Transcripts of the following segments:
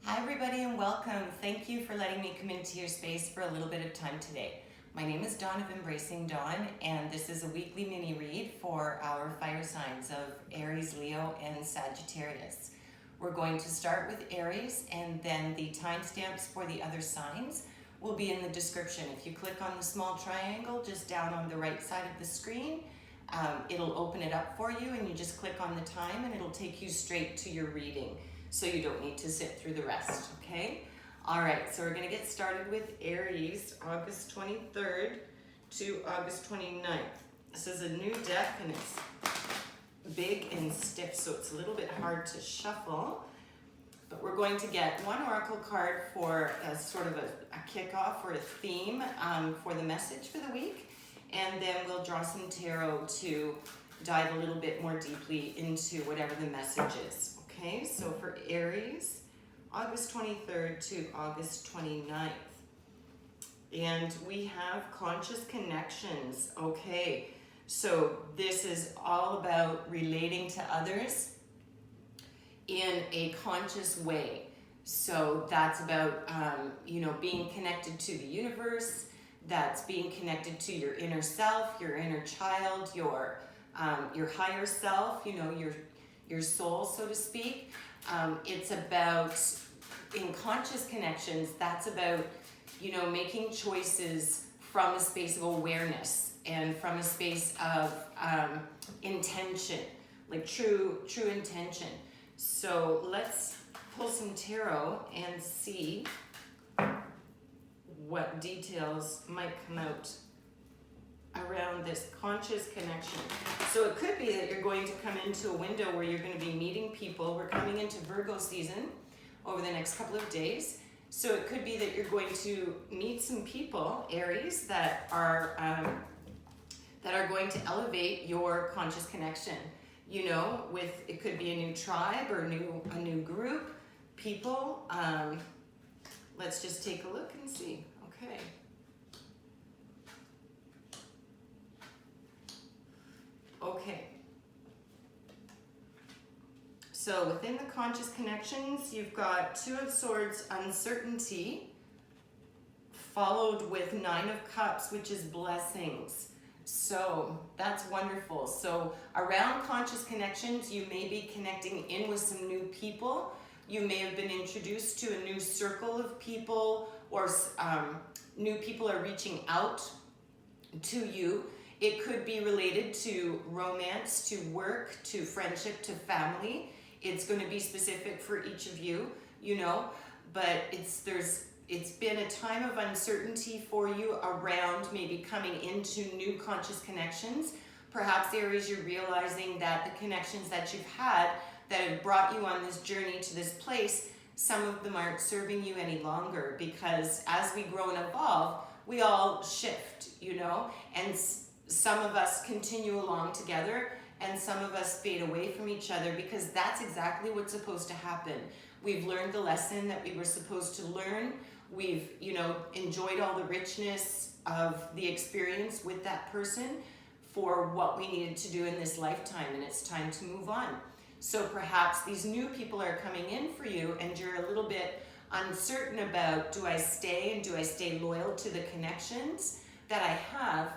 Hi everybody and welcome. Thank you for letting me come into your space for a little bit of time today. My name is Dawn of Embracing Dawn, and this is a weekly mini read for our fire signs of Aries, Leo, and Sagittarius. We're going to start with Aries, and then the timestamps for the other signs will be in the description. If you click on the small triangle just down on the right side of the screen, it'll open it up for you, and you just click on the time and it'll take you straight to your reading. So you don't need to sit through the rest, okay? All right, so we're gonna get started with Aries, August 23rd to August 29th. This is a new deck and it's big and stiff, so it's a little bit hard to shuffle. But we're going to get one oracle card for a sort of a kickoff or a theme for the message for the week. And then we'll draw some tarot to dive a little bit more deeply into whatever the message is. Okay, so for Aries, August 23rd to August 29th. And we have conscious connections. Okay, so this is all about relating to others in a conscious way. So that's about, being connected to the universe. That's being connected to your inner self, your inner child, your higher self, your soul, so to speak. It's about, in conscious connections, that's about, making choices from a space of awareness and from a space of intention, like true intention. So let's pull some tarot and see what details might come out around this conscious connection. So it could be that you're going to come into a window where you're going to be meeting people. We're coming into Virgo season over the next couple of days. So it could be that you're going to meet some people, Aries, that are going to elevate your conscious connection. It could be a new tribe or a new group, people. Let's just take a look and see. Okay. Okay. So within the conscious connections, you've got Two of Swords, uncertainty, followed with Nine of Cups, which is blessings. So that's wonderful. So around conscious connections, you may be connecting in with some new people. You may have been introduced to a new circle of people, or new people are reaching out to you. It could be related to romance, to work, to friendship, to family. It's going to be specific for each of you, but it's been a time of uncertainty for you around maybe coming into new conscious connections. Perhaps, Aries, you're realizing that the connections that you've had that have brought you on this journey to this place, some of them aren't serving you any longer, because as we grow and evolve, we all shift, and some of us continue along together and some of us fade away from each other, because that's exactly what's supposed to happen. We've learned the lesson that we were supposed to learn. We've, enjoyed all the richness of the experience with that person for what we needed to do in this lifetime, and it's time to move on. So perhaps these new people are coming in for you and you're a little bit uncertain about, do I stay and do I stay loyal to the connections that I have,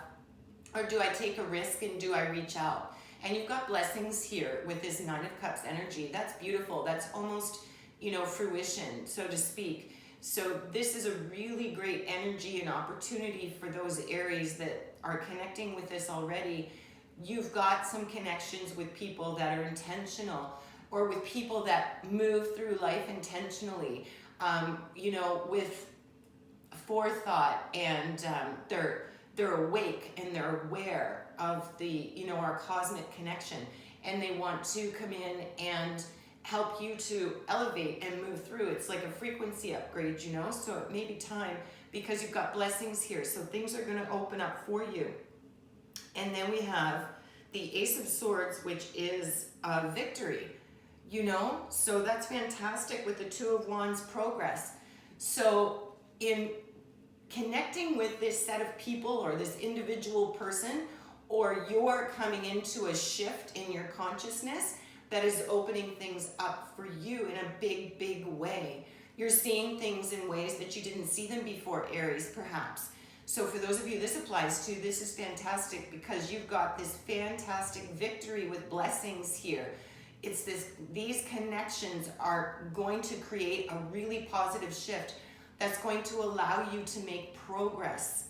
or do I take a risk and do I reach out? And you've got blessings here with this Nine of Cups energy. That's beautiful. That's almost, fruition, so to speak. So this is a really great energy and opportunity for those Aries that are connecting with this already. You've got some connections with people that are intentional, or with people that move through life intentionally, with forethought, and they're awake and they're aware of our cosmic connection, and they want to come in and help you to elevate and move through. It's like a frequency upgrade, so it may be time, because you've got blessings here. So things are going to open up for you. And then we have the Ace of Swords, which is victory, so that's fantastic with the Two of Wands, progress. So in connecting with this set of people or this individual person, or you're coming into a shift in your consciousness that is opening things up for you in a big, big way. You're seeing things in ways that you didn't see them before, Aries, perhaps. So for those of you this applies to, this is fantastic because you've got this fantastic victory with blessings here. It's these connections are going to create a really positive shift that's going to allow you to make progress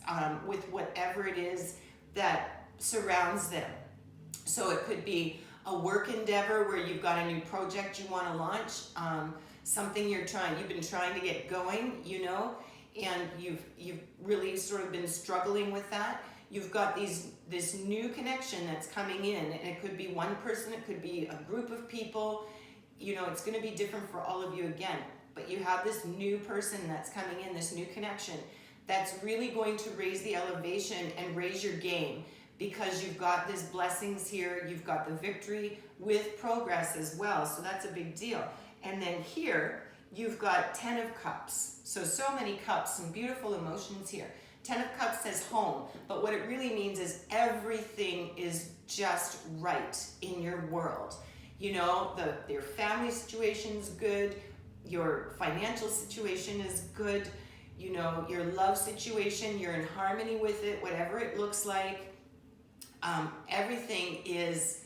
with whatever it is that surrounds them. So it could be a work endeavor where you've got a new project you want to launch, something you've been trying to get going, you know, and you've really sort of been struggling with that. You've got this new connection that's coming in, and it could be one person, it could be a group of people, you know, it's going to be different for all of you again, but you have this new person that's coming in, this new connection that's really going to raise the elevation and raise your game, because you've got these blessings here, you've got the victory with progress as well, so that's a big deal. And then here, you've got 10 of Cups. So many cups, some beautiful emotions here. 10 of Cups says home, but what it really means is everything is just right in your world. You know, your family situation's good, your financial situation is good, you know, your love situation, you're in harmony with it, whatever it looks like. Everything is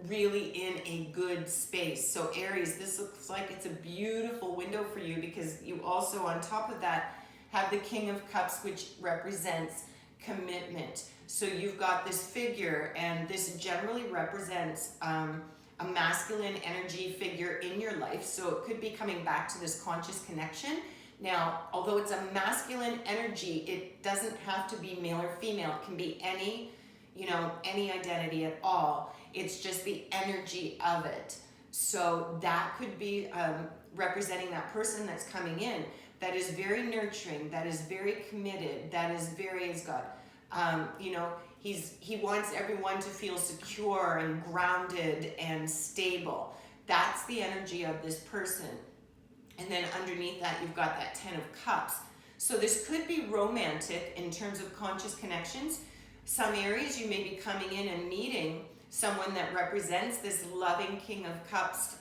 really in a good space. So Aries, this looks like it's a beautiful window for you, because you also, on top of that, have the King of Cups, which represents commitment. So you've got this figure, and this generally represents a masculine energy figure in your life. So it could be coming back to this conscious connection. Now, although it's a masculine energy, it doesn't have to be male or female. It can be any identity at all. It's just the energy of it. So that could be representing that person that's coming in, that is very nurturing, that is very committed, that is very, he wants everyone to feel secure and grounded and stable. That's the energy of this person. And then underneath that, you've got that 10 of Cups. So this could be romantic in terms of conscious connections. Some Aries, you may be coming in and meeting someone that represents this loving King of Cups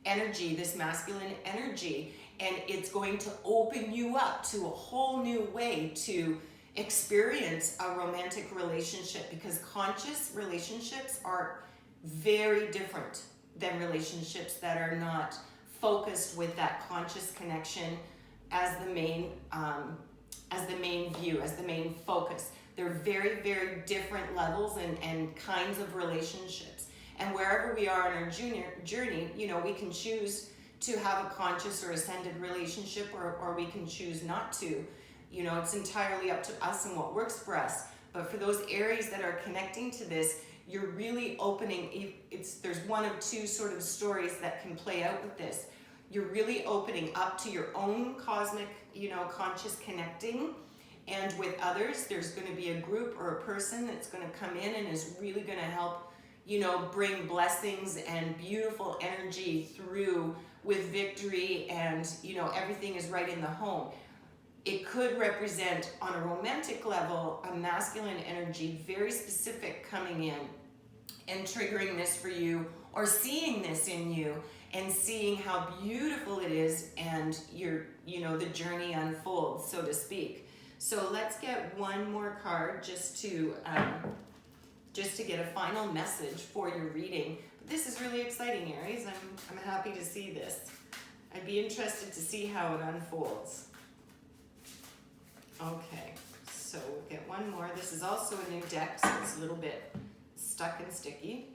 energy, this masculine energy, and it's going to open you up to a whole new way to experience a romantic relationship, because conscious relationships are very different than relationships that are not focused with that conscious connection as the main view, as the main focus. They're very, very different levels and kinds of relationships. And wherever we are on our journey, you know, we can choose to have a conscious or ascended relationship, or we can choose not to. You know, it's entirely up to us and what works for us. But for those Aries that are connecting to this, you're really opening, there's one of two sort of stories that can play out with this. You're really opening up to your own cosmic, conscious connecting. And with others, there's going to be a group or a person that's going to come in and is really going to help, bring blessings and beautiful energy through with victory, and, everything is right in the home. It could represent, on a romantic level, a masculine energy, very specific, coming in and triggering this for you, or seeing this in you and seeing how beautiful it is, and the journey unfolds, so to speak. So let's get one more card just to get a final message for your reading. But this is really exciting, Aries. I'm happy to see this. I'd be interested to see how it unfolds. Okay, so we'll get one more. This is also a new deck, so it's a little bit stuck and sticky.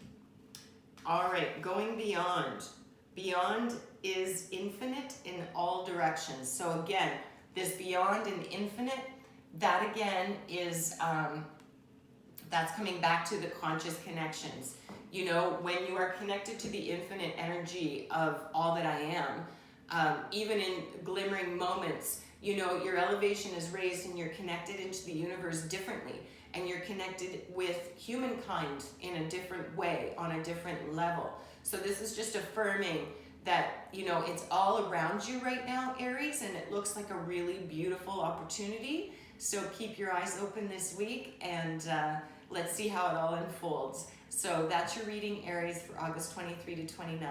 All right, going beyond. Beyond is infinite in all directions. So again, this beyond and infinite, that again is, that's coming back to the conscious connections. When you are connected to the infinite energy of all that I am, even in glimmering moments, your elevation is raised and you're connected into the universe differently, and you're connected with humankind in a different way, on a different level. So this is just affirming that, it's all around you right now, Aries, and it looks like a really beautiful opportunity. So keep your eyes open this week, and let's see how it all unfolds. So that's your reading, Aries, for August 23 to 29.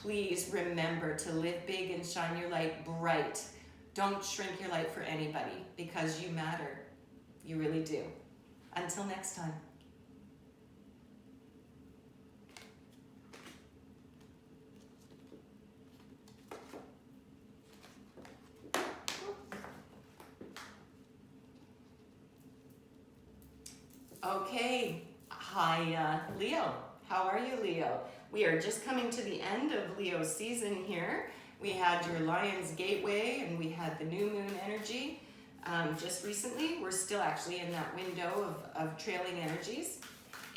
please remember to live big and shine your light bright. Don't shrink your light for anybody, because you matter. You really do. Until next time. Okay, hi Leo. How are you, Leo? We are just coming to the end of Leo's season here. We had your Lion's Gateway and we had the new moon energy just recently. We're still actually in that window of trailing energies.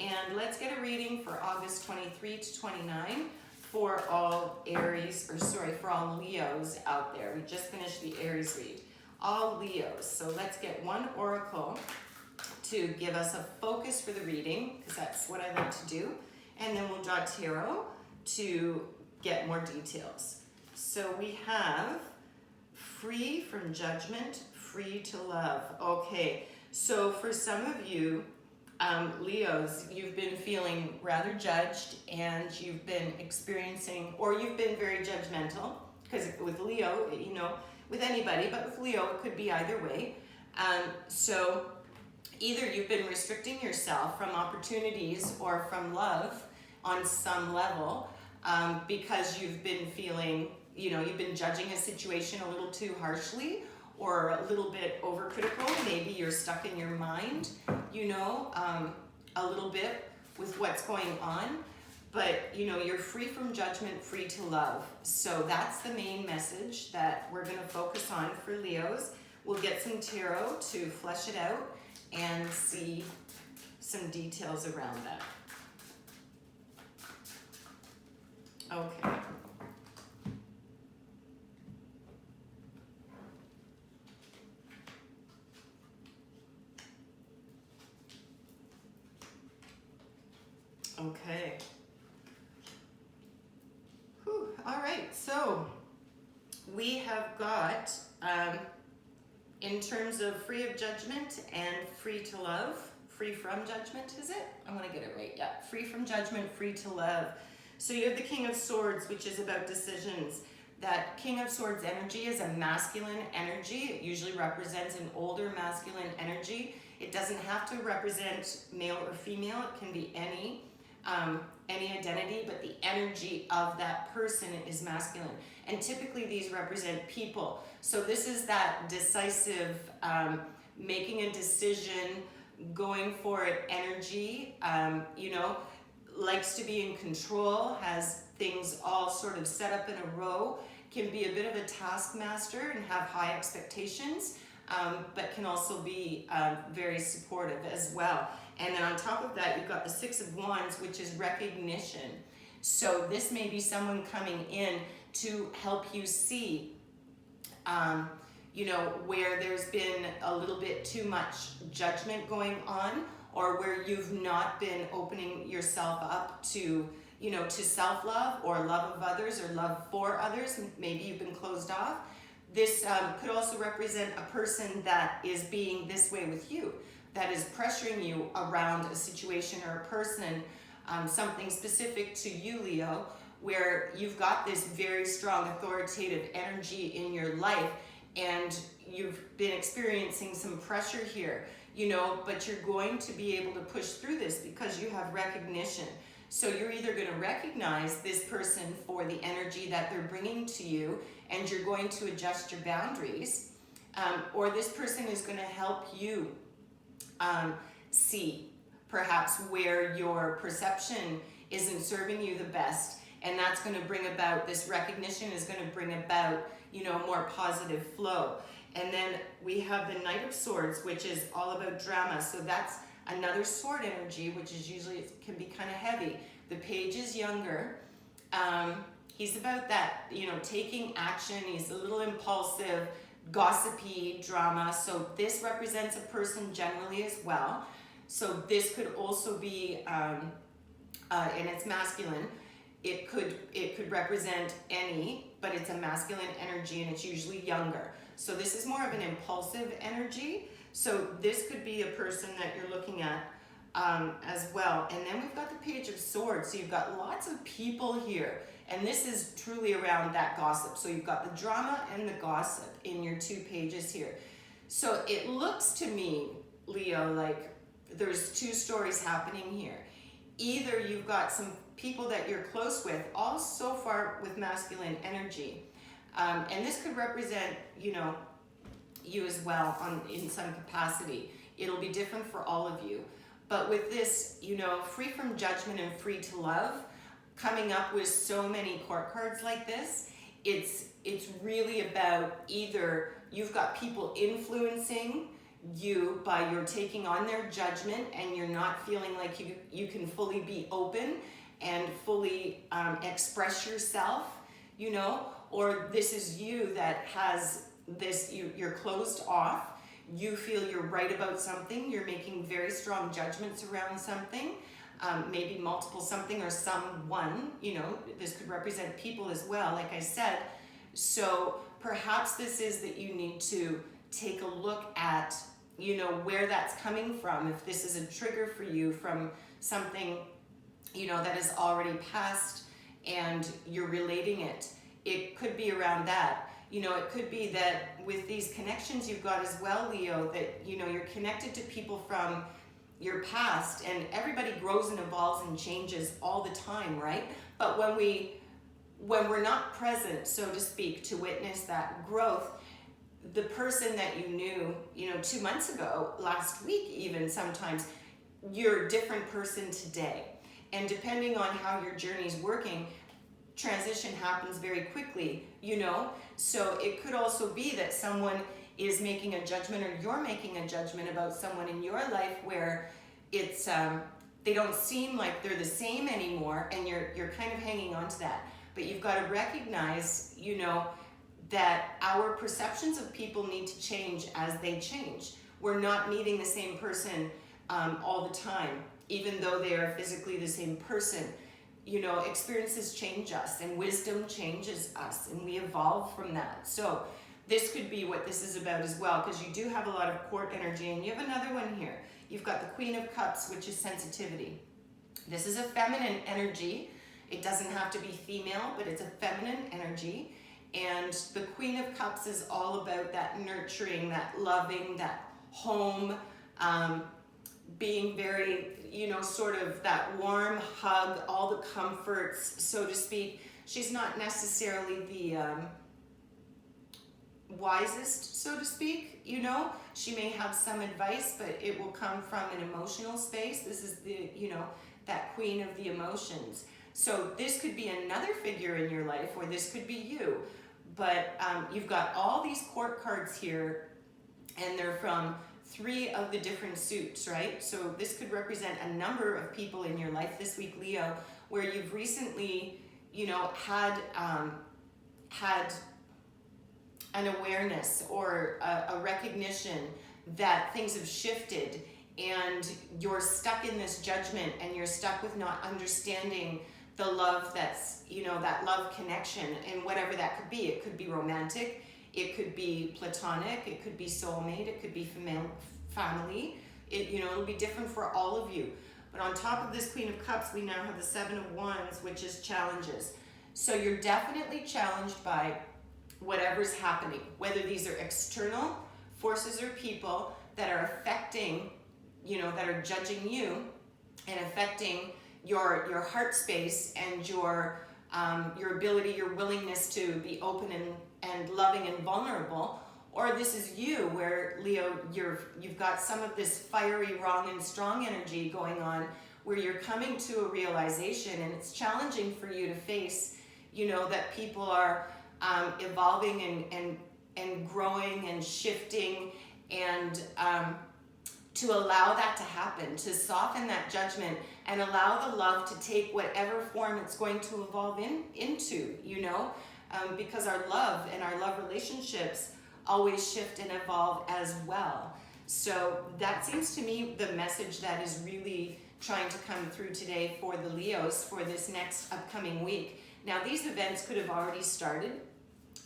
And let's get a reading for August 23 to 29 for all Aries, or sorry, for all Leos out there. We just finished the Aries read. All Leos. So let's get one oracle to give us a focus for the reading, because that's what I like to do. And then we'll draw tarot to get more details. So we have free from judgment, free to love. Okay, so for some of you, Leos, you've been feeling rather judged, and you've been experiencing, or you've been very judgmental, because with Leo, you know, with anybody, but with Leo, it could be either way. So either you've been restricting yourself from opportunities or from love on some level, because you've been feeling, you know, you've been judging a situation a little too harshly or a little bit overcritical. Maybe you're stuck in your mind, you know, a little bit with what's going on, but you know, you're free from judgment, free to love. So that's the main message that we're going to focus on for Leos. We'll get some tarot to flesh it out and see some details around that. Okay. Okay. Whew. All right, so we have got, in terms of free of judgment and free to love, free from judgment, is it? I want to get it right, yeah. Free from judgment, free to love. So you have the King of Swords, which is about decisions. That King of Swords energy is a masculine energy. It usually represents an older masculine energy. It doesn't have to represent male or female. It can be any identity, but the energy of that person is masculine. And typically these represent people. So this is that decisive, making a decision, going for it energy, you know, likes to be in control, has things all sort of set up in a row, can be a bit of a taskmaster and have high expectations, but can also be very supportive as well. And then on top of that, you've got the Six of Wands, which is recognition. So this may be someone coming in to help you see, you know, where there's been a little bit too much judgment going on, or where you've not been opening yourself up to, you know, to self-love or love of others or love for others. Maybe you've been closed off. This could also represent a person that is being this way with you, that is pressuring you around a situation or a person, something specific to you, Leo, where you've got this very strong authoritative energy in your life, and you've been experiencing some pressure here, you know, but you're going to be able to push through this because you have recognition. So you're either going to recognize this person for the energy that they're bringing to you, and you're going to adjust your boundaries, or this person is going to help you see perhaps where your perception isn't serving you the best, and that's going to bring about, this recognition is going to bring about, you know, more positive flow. And then we have the Knight of Swords, which is all about drama. So that's another sword energy, which is usually, it can be kind of heavy. The Page is younger. He's about that, you know, taking action. He's a little impulsive, gossipy drama. So this represents a person generally as well. So this could also be, and it's masculine. It could represent any, but it's a masculine energy, and it's usually younger. So this is more of an impulsive energy. So this could be a person that you're looking at as well. And then we've got the Page of Swords. So you've got lots of people here. And this is truly around that gossip. So you've got the drama and the gossip in your 2 pages here. So it looks to me, Leo, like there's 2 stories happening here. Either you've got some people that you're close with, all so far with masculine energy. And this could represent, you know, you as well in some capacity. It'll be different for all of you. But with this, you know, free from judgment and free to love, coming up with so many court cards like this, it's really about either you've got people influencing you by your taking on their judgment and you're not feeling like you can fully be open and fully express yourself, you know, or this is you that has this, you're closed off, you feel you're right about something, you're making very strong judgments around something, maybe multiple something or someone, you know, this could represent people as well, like I said. So perhaps this is that you need to take a look at, you know, where that's coming from. If this is a trigger for you from something, you know, that has already passed and you're relating it, it could be around that. You know, it could be that with these connections you've got as well, Leo, that, you know, you're connected to people from your past, and everybody grows and evolves and changes all the time, right? But when we're not present, so to speak, to witness that growth, the person that you knew, you know, 2 months ago, last week even sometimes, you're a different person today. And depending on how your journey is working, transition happens very quickly, you know? So it could also be that someone is making a judgment or you're making a judgment about someone in your life where it's, they don't seem like they're the same anymore, and you're kind of hanging on to that. But you've got to recognize, you know, that our perceptions of people need to change as they change. We're not meeting the same person all the time, even though they are physically the same person. You know, experiences change us and wisdom changes us, and we evolve from that. So this could be what this is about as well, because you do have a lot of court energy, and you have another one here. You've got the Queen of Cups, which is sensitivity. This is a feminine energy. It doesn't have to be female, but it's a feminine energy. And the Queen of Cups is all about that nurturing, that loving, that home, being very, you know, sort of that warm hug, all the comforts, so to speak. She's not necessarily the wisest, so to speak, you know. She may have some advice, but it will come from an emotional space. This is the, you know, that queen of the emotions. So this could be another figure in your life, or this could be you. But you've got all these court cards here, and they're from 3 of the different suits, right? So this could represent a number of people in your life this week, Leo, where you've recently, you know, had an awareness or a recognition that things have shifted, and you're stuck in this judgment, and you're stuck with not understanding the love that's, you know, that love connection, and whatever that could be. It could be romantic, it could be platonic, it could be soulmate, it could be family. It, you know, it'll be different for all of you. But on top of this Queen of Cups, we now have the 7 of Wands, which is challenges. So you're definitely challenged by whatever's happening, whether these are external forces or people that are affecting, you know, that are judging you and affecting your heart space and your ability, your willingness to be open and loving and vulnerable. Or this is you, where, Leo, you've got some of this fiery, wrong, and strong energy going on, where you're coming to a realization, and it's challenging for you to face, you know, that people are evolving and growing and shifting, and to allow that to happen, to soften that judgment and allow the love to take whatever form it's going to evolve into, you know, because our love and our love relationships always shift and evolve as well. So that seems to me the message that is really trying to come through today for the Leos for this next upcoming week. Now, these events could have already started.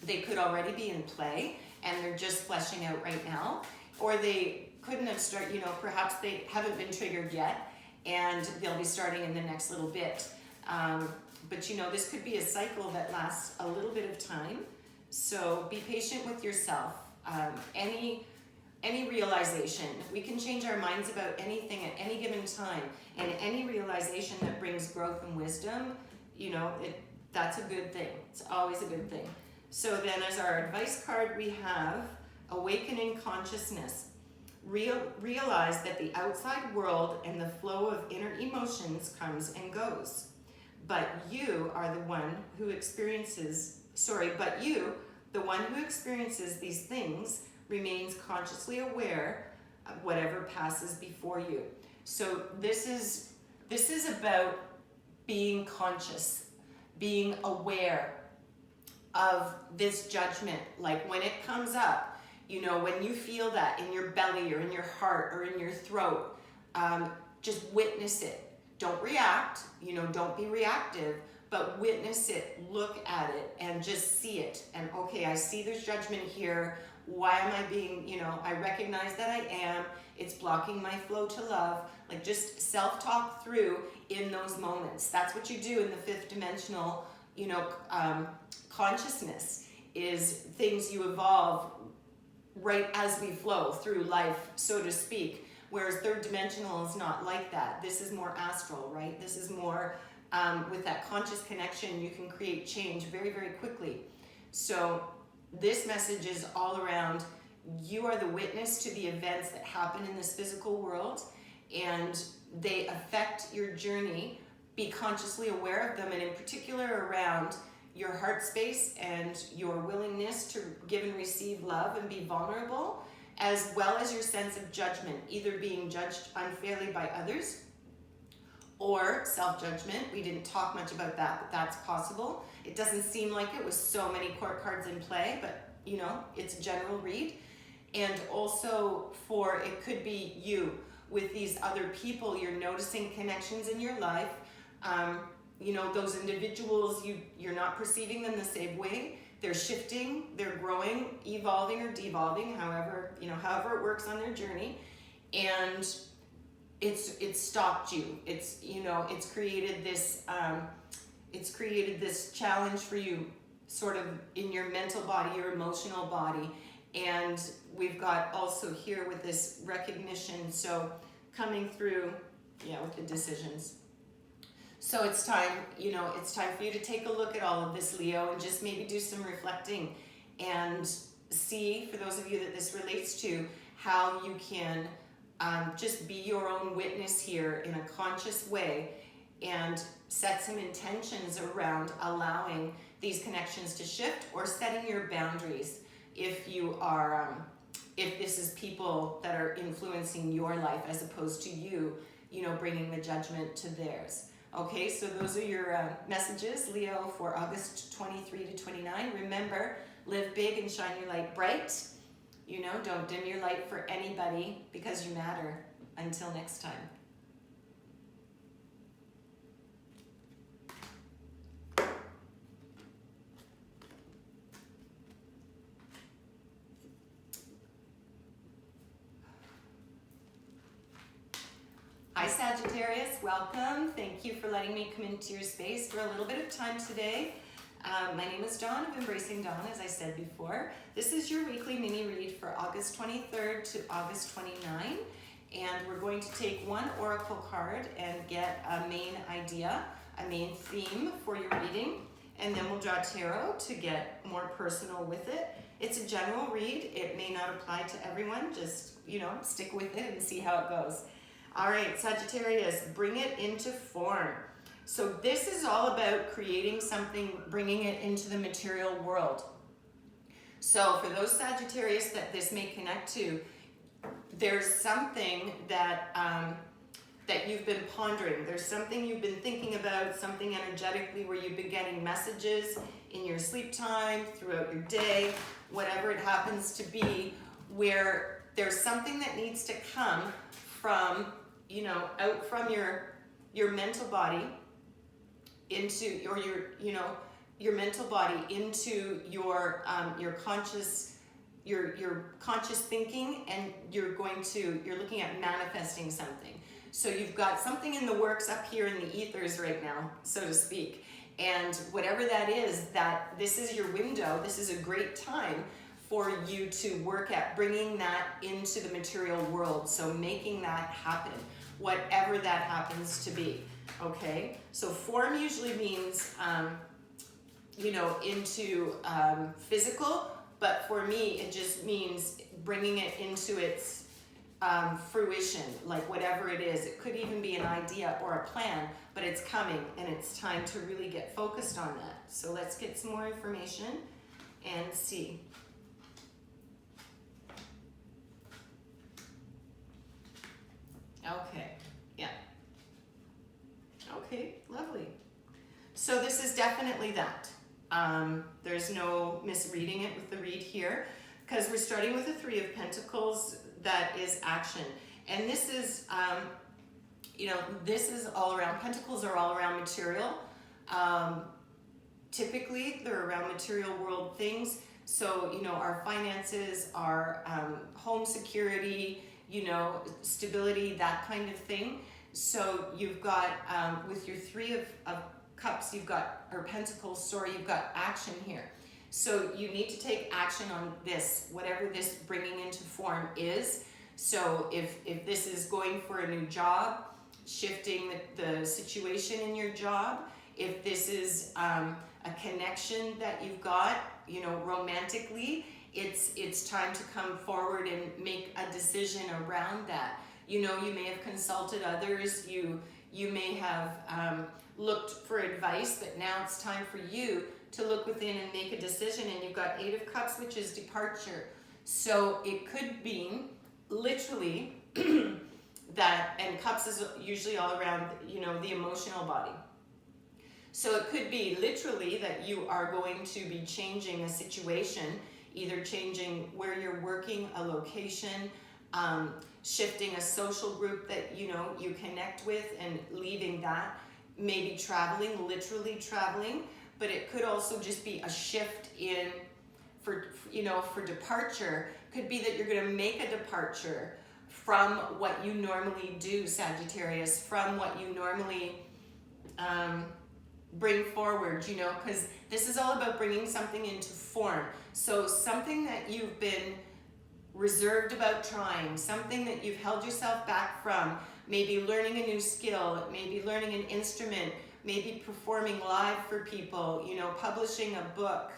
They could already be in play, and they're just fleshing out right now. Or they couldn't have started, you know, perhaps they haven't been triggered yet, and they'll be starting in the next little bit. But you know, this could be a cycle that lasts a little bit of time. So be patient with yourself. Any realization, we can change our minds about anything at any given time, and any realization that brings growth and wisdom, you know, that's a good thing. It's always a good thing. So then as our advice card, we have awakening consciousness. Realize that the outside world and the flow of inner emotions comes and goes. But you are the one who experiences, the one who experiences these things remains consciously aware of whatever passes before you. So this is about being conscious, being aware of this judgment. Like when it comes up, you know, when you feel that in your belly or in your heart or in your throat, just witness it. Don't react, you know, don't be reactive, but witness it, look at it, and just see it. And okay, I see there's judgment here. Why am I being, you know, I recognize that I am. It's blocking my flow to love. Like just self-talk through in those moments. That's what you do in the fifth dimensional, you know, consciousness, is things you evolve right as we flow through life, so to speak. Whereas third dimensional is not like that. This is more astral, right? This is more with that conscious connection, you can create change very, very quickly. So this message is all around, you are the witness to the events that happen in this physical world, and they affect your journey. Be consciously aware of them, and in particular around your heart space and your willingness to give and receive love and be vulnerable, as well as your sense of judgment, either being judged unfairly by others or self-judgment. We didn't talk much about that, but that's possible. It doesn't seem like it with so many court cards in play, but you know, it's a general read. And also it could be you with these other people. You're noticing connections in your life. You know, those individuals, you're not perceiving them the same way. They're shifting, they're growing, evolving or devolving, however it works on their journey. And it's stopped you. It's, you know, it's created this challenge for you, sort of in your mental body, your emotional body. And we've got also here with this recognition, so coming through, with the decisions. So it's time for you to take a look at all of this, Leo, and just maybe do some reflecting and see, for those of you that this relates to, how you can just be your own witness here in a conscious way and set some intentions around allowing these connections to shift, or setting your boundaries if you are, if this is people that are influencing your life as opposed to you, bringing the judgment to theirs. Okay, so those are your messages, Leo, for August 23 to 29. Remember, live big and shine your light bright. Don't dim your light for anybody, because you matter. Until next time. Hi Sagittarius, welcome. Thank you for letting me come into your space for a little bit of time today. My name is Dawn of Embracing Dawn, as I said before. This is your weekly mini read for August 23rd to August 29. And we're going to take one oracle card and get a main idea, a main theme for your reading. And then we'll draw tarot to get more personal with it. It's a general read. It may not apply to everyone. Just, stick with it and see how it goes. All right, Sagittarius, bring it into form. So this is all about creating something, bringing it into the material world. So for those Sagittarius that this may connect to, there's something that that you've been pondering. There's something you've been thinking about, something energetically where you've been getting messages in your sleep time, throughout your day, whatever it happens to be, where there's something that needs to come from, out from your mental body into, or your mental body into your conscious, your conscious thinking, and you're looking at manifesting something. So you've got something in the works up here in the ethers right now, so to speak, And whatever that is, that this is your window, this is a great time for you to work at bringing that into the material world. So making that happen, whatever that happens to be, okay? So form usually means, you know, into physical, but for me, it just means bringing it into its fruition, like whatever it is. It could even be an idea or a plan, but it's coming and it's time to really get focused on that. So let's get some more information and see. Okay, yeah. Okay, lovely. So this is definitely that. There's no misreading it with the read here, because we're starting with the Three of Pentacles, that is action. And this is, you know, this is all around, Pentacles are all around material. Typically, they're around material world things. So, you know, our finances, our home security, you know, stability, that kind of thing. So you've got, with your Three of Cups, you've got, or Pentacles, sorry, you've got action here. So you need to take action on this, whatever this bringing into form is. So if this is going for a new job, shifting the situation in your job, if this is a connection that you've got, you know, romantically, it's time to come forward and make a decision around that. You know, you may have consulted others, you may have looked for advice, but now it's time for you to look within and make a decision. And you've got Eight of Cups, which is departure. So it could be literally that, and Cups is usually all around, you know, the emotional body. So it could be literally that you are going to be changing a situation, either changing where you're working, a location, shifting a social group that, you know, you connect with and leaving that, maybe traveling, literally traveling, but it could also just be a shift in, for, you know, for departure, could be that you're going to make a departure from what you normally do, Sagittarius, from what you normally bring forward, you know, because this is all about bringing something into form. So something that you've been reserved about trying, something that you've held yourself back from, maybe learning a new skill, maybe learning an instrument, maybe performing live for people, you know, publishing a book,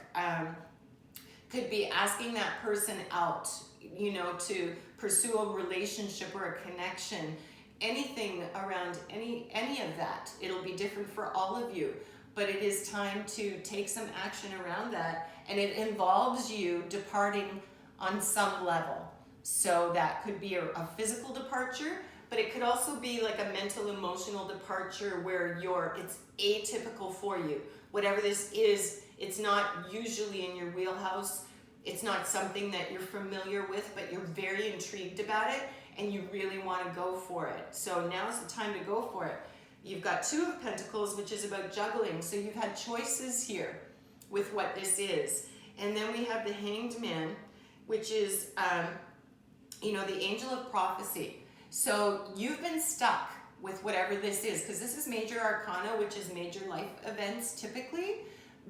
could be asking that person out, you know, to pursue a relationship or a connection, anything around any of that. It'll be different for all of you, but it is time to take some action around that, and it involves you departing on some level. So that could be a physical departure, but it could also be like a mental, emotional departure where it's atypical for you. Whatever this is, it's not usually in your wheelhouse. It's not something that you're familiar with, but you're very intrigued about it and you really want to go for it. So now's the time to go for it. You've got Two of Pentacles, which is about juggling. So you've had choices here with what this is. And then we have the Hanged Man, which is, you know, the angel of prophecy. So you've been stuck with whatever this is, because this is major arcana, which is major life events typically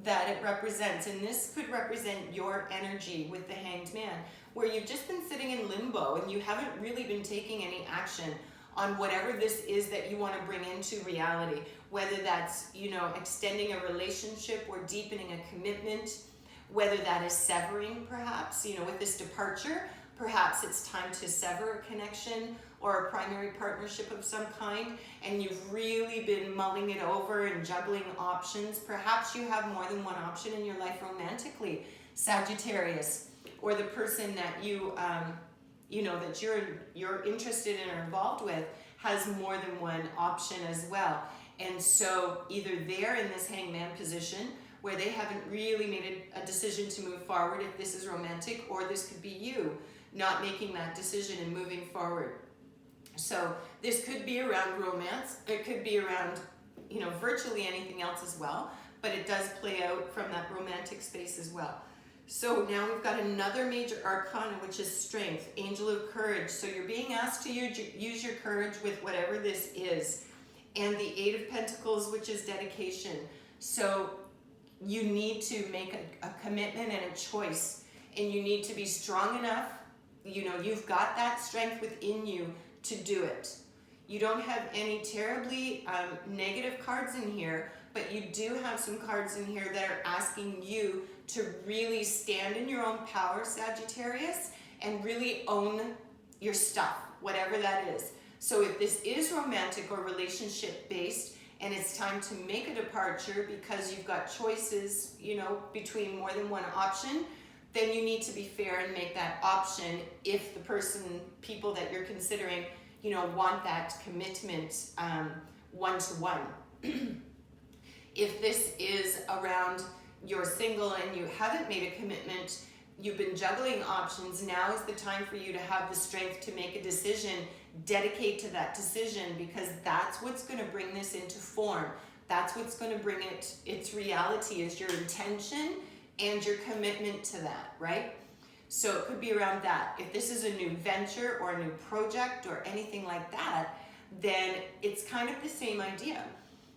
that it represents. And this could represent your energy with the Hanged Man, where you've just been sitting in limbo and you haven't really been taking any action on whatever this is that you want to bring into reality, whether that's, you know, extending a relationship or deepening a commitment, whether that is severing perhaps, you know, with this departure, perhaps it's time to sever a connection or a primary partnership of some kind, and you've really been mulling it over and juggling options. Perhaps you have more than one option in your life romantically, Sagittarius, or the person that you, you know, that you're interested in or involved with has more than one option as well. And so either they're in this hangman position where they haven't really made a decision to move forward if this is romantic, or this could be you not making that decision and moving forward. So this could be around romance. It could be around, you know, virtually anything else as well, but it does play out from that romantic space as well. So now we've got another major arcana, which is strength, angel of courage. So you're being asked to use your courage with whatever this is. And the Eight of Pentacles, which is dedication. So you need to make a commitment and a choice, and you need to be strong enough. You know, you've got that strength within you to do it. You don't have any terribly negative cards in here, but you do have some cards in here that are asking you to really stand in your own power, Sagittarius, and really own your stuff, whatever that is. So if this is romantic or relationship based, and it's time to make a departure because you've got choices, you know, between more than one option, then you need to be fair and make that option if the people that you're considering, you know, want that commitment one-to-one. If this is around you're single and you haven't made a commitment, you've been juggling options, now is the time for you to have the strength to make a decision. Dedicate to that decision, because that's what's going to bring this into form. That's what's going to bring its reality, is your intention and your commitment to that, right? So it could be around that. If this is a new venture or a new project or anything like that, then it's kind of the same idea.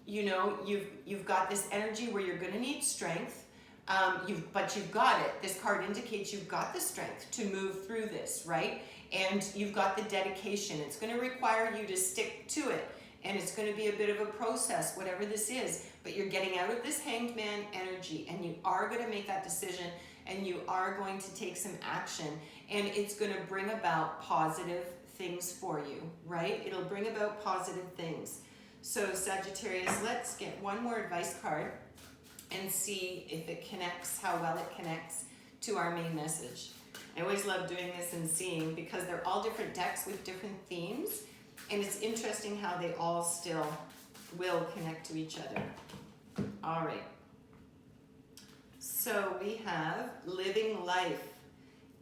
You know, you've got this energy where you're going to need strength, but you've got it. This card indicates you've got the strength to move through this, right? And you've got the dedication. It's going to require you to stick to it, and it's going to be a bit of a process, whatever this is, but you're getting out of this Hanged Man energy, and you are going to make that decision, and you are going to take some action, and it's going to bring about positive things for you, right? It'll bring about positive things. So Sagittarius, let's get one more advice card and see if it connects, how well it connects to our main message. I always love doing this and seeing, because they're all different decks with different themes, and it's interesting how they all still will connect to each other. All right. So we have living life.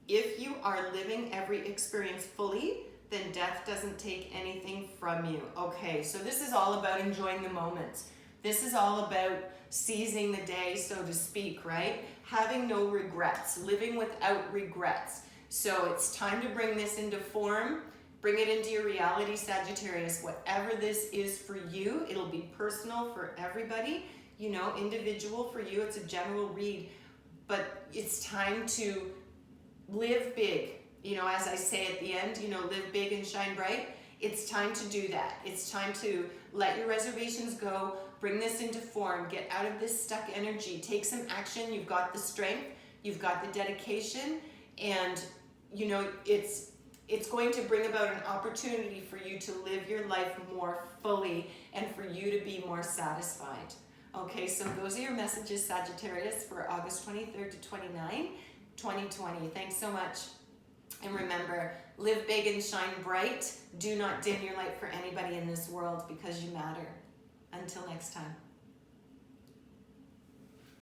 If you are living every experience fully, then death doesn't take anything from you. Okay, so this is all about enjoying the moments. This is all about seizing the day, so to speak, right? Having no regrets, living without regrets. So it's time to bring this into form, bring it into your reality, Sagittarius. Whatever this is for you, it'll be personal for everybody, you know, individual for you. It's a general read, but it's time to live big. You know, as I say at the end, you know, live big and shine bright. It's time to do that. It's time to let your reservations go, bring this into form, get out of this stuck energy, take some action. You've got the strength, you've got the dedication, and you know, it's going to bring about an opportunity for you to live your life more fully and for you to be more satisfied. Okay, so those are your messages, Sagittarius, for August 23rd to 29, 2020. Thanks so much. And remember, live big and shine bright. Do not dim your light for anybody in this world, because you matter. Until next time.